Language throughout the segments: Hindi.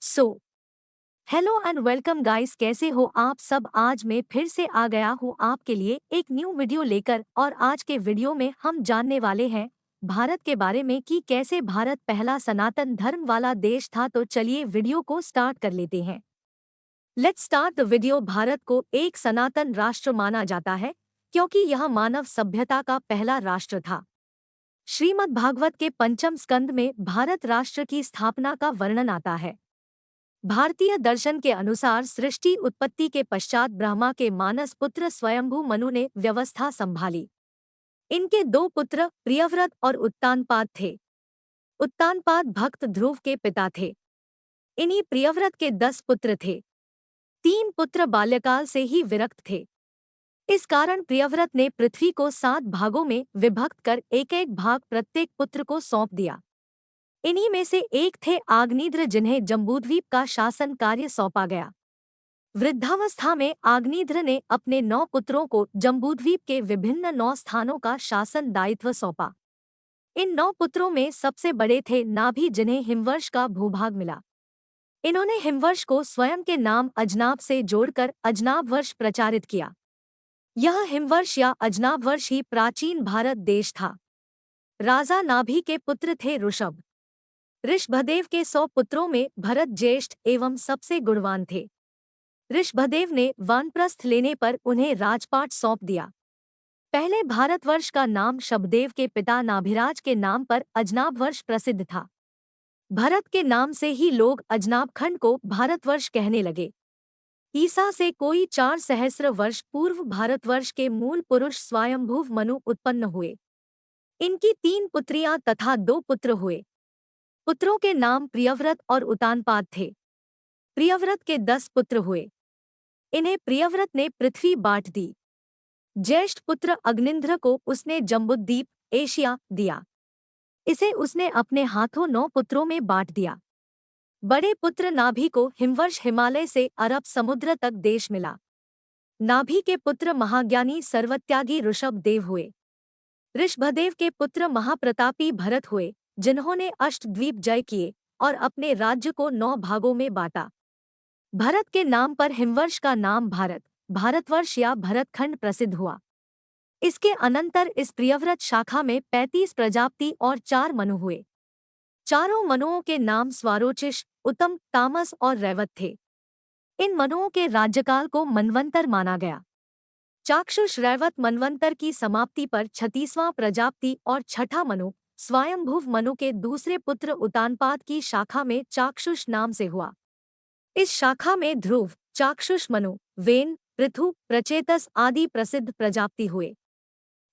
So hello and welcome guys, कैसे हो आप सब। आज मैं फिर से आ गया हूँ आपके लिए एक न्यू वीडियो लेकर। और आज के वीडियो में हम जानने वाले हैं भारत के बारे में कि कैसे भारत पहला सनातन धर्म वाला देश था। तो चलिए वीडियो को स्टार्ट कर लेते हैं। Let's start the video. Bharat को एक सनातन राष्ट्र माना जाता है क्योंकि यह मानव सभ्यता का पहला राष्ट्र था। श्रीमद् भागवत के पंचम स्कंद में भारत राष्ट्र की स्थापना का वर्णन आता है। भारतीय दर्शन के अनुसार सृष्टि उत्पत्ति के पश्चात ब्रह्मा के मानस पुत्र स्वयंभू मनु ने व्यवस्था संभाली। इनके दो पुत्र प्रियव्रत और उत्तानपाद थे। उत्तानपाद भक्त ध्रुव के पिता थे। इन्हीं प्रियव्रत के 10 पुत्र थे। 3 पुत्र बाल्यकाल से ही विरक्त थे। इस कारण प्रियव्रत ने पृथ्वी को 7 भागों में विभक्त कर एक एक भाग प्रत्येक पुत्र को सौंप दिया। इन्हीं में से एक थे आग्नेध्र, जिन्हें जम्बूद्वीप का शासन कार्य सौंपा गया। वृद्धावस्था में आग्नेध्र ने अपने 9 पुत्रों को जम्बूद्वीप के विभिन्न 9 स्थानों का शासन दायित्व सौंपा। इन 9 पुत्रों में सबसे बड़े थे नाभि, जिन्हें हिमवर्ष का भूभाग मिला। इन्होंने हिमवर्ष को स्वयं के नाम अजनाब से जोड़कर अजनाब वर्ष प्रचारित किया। यह हिमवर्ष या अजनाब वर्ष ही प्राचीन भारत देश था। राजा नाभि के पुत्र थे ऋषभ। ऋषभदेव के 100 पुत्रों में भरत ज्येष्ठ एवं सबसे गुणवान थे। ऋषभदेव ने वानप्रस्थ लेने पर उन्हें राजपाट सौंप दिया। पहले भारतवर्ष का नाम शबदेव के पिता नाभिराज के नाम पर अजनाब वर्ष प्रसिद्ध था। भरत के नाम से ही लोग अजनाब खंड को भारतवर्ष कहने लगे। ईसा से कोई 4 सहस्र वर्ष पूर्व भारतवर्ष के मूल पुरुष स्वयंभुव मनु उत्पन्न हुए। इनकी 3 पुत्रियां तथा 2 पुत्र हुए। पुत्रों के नाम प्रियव्रत और उत्तानपाद थे। प्रियव्रत के 10 पुत्र हुए। इन्हें प्रियव्रत ने पृथ्वी बांट दी। ज्येष्ठ पुत्र अग्निंध्र को उसने जम्बूद्वीप एशिया दिया। इसे उसने अपने हाथों 9 पुत्रों में बांट दिया। बड़े पुत्र नाभि को हिमवर्ष हिमालय से अरब समुद्र तक देश मिला। नाभि के पुत्र महाज्ञानी सर्वत्यागी ऋषभदेव हुए। ऋषभदेव के पुत्र महाप्रतापी भरत हुए, जिन्होंने अष्टद्वीप जय किए और अपने राज्य को 9 भागों में बांटा। भरत के नाम पर हिमवर्ष का नाम भारत, भारतवर्ष या भरतखंड प्रसिद्ध हुआ। इसके अनंतर इस प्रियव्रत शाखा में 35 प्रजापति और 4 मनु हुए। चारों मनुओं के नाम स्वारोचिष, उत्तम, तामस और रैवत थे। इन मनुओं के राज्यकाल को मनवंतर माना गया। चाक्षुष रैवत मनवंतर की समाप्ति पर 36वां प्रजापति और छठा मनु स्वयंभुव मनु के दूसरे पुत्र उत्तानपाद की शाखा में चाक्षुष नाम से हुआ। इस शाखा में ध्रुव, चाक्षुष मनु, वेन, पृथु, प्रचेतस आदि प्रसिद्ध प्रजापति हुए।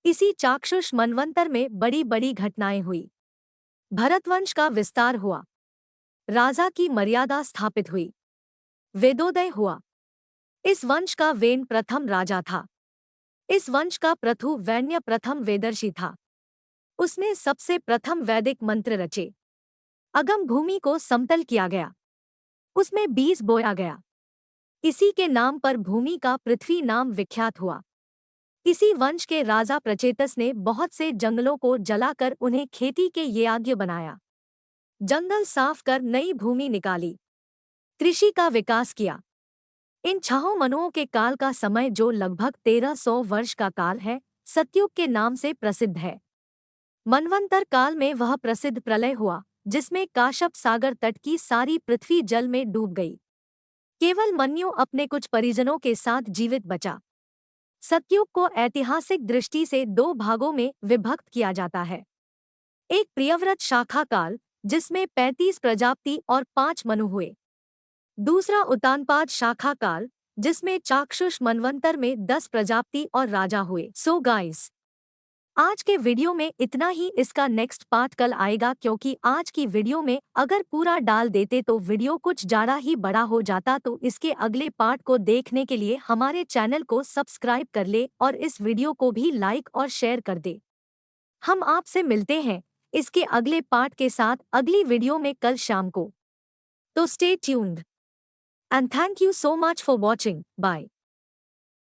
इसी चाक्षुष मनवंतर में बड़ी बड़ी घटनाएं हुई। भरतवंश का विस्तार हुआ। राजा की मर्यादा स्थापित हुई। वेदोदय हुआ। इस वंश का वेन प्रथम राजा था। इस वंश का पृथु वैन्य प्रथम वेदर्षि था। उसने सबसे प्रथम वैदिक मंत्र रचे। अगम भूमि को समतल किया गया। उसमें बीज बोया गया। इसी के नाम पर भूमि का पृथ्वी नाम विख्यात हुआ। इसी वंश के राजा प्रचेतस ने बहुत से जंगलों को जलाकर उन्हें खेती के याज्ञ बनाया। जंगल साफ कर नई भूमि निकाली। कृषि का विकास किया। इन 6 मनुओं के काल का समय, जो लगभग 1300 वर्ष का काल है, सतयुग के नाम से प्रसिद्ध है। मनवंतर काल में वह प्रसिद्ध प्रलय हुआ, जिसमें काश्यप सागर तट की सारी पृथ्वी जल में डूब गई। केवल मन्यु अपने कुछ परिजनों के साथ जीवित बचा। सतयुग को ऐतिहासिक दृष्टि से 2 भागों में विभक्त किया जाता है। एक प्रियव्रत शाखा काल, जिसमें 35 प्रजापति और 5 मनु हुए। दूसरा उत्तानपाद शाखा काल, जिसमें चाक्षुष मनवंतर में 10 प्रजापति और राजा हुए। सो गाइस, आज के वीडियो में इतना ही। इसका नेक्स्ट पार्ट कल आएगा, क्योंकि आज की वीडियो में अगर पूरा डाल देते तो वीडियो कुछ ज़्यादा ही बड़ा हो जाता। तो इसके अगले पार्ट को देखने के लिए हमारे चैनल को सब्सक्राइब कर ले और इस वीडियो को भी लाइक और शेयर कर दे। हम आपसे मिलते हैं इसके अगले पार्ट के साथ अगली वीडियो में कल शाम को। तो stay tuned and thank you so much for watching. Bye.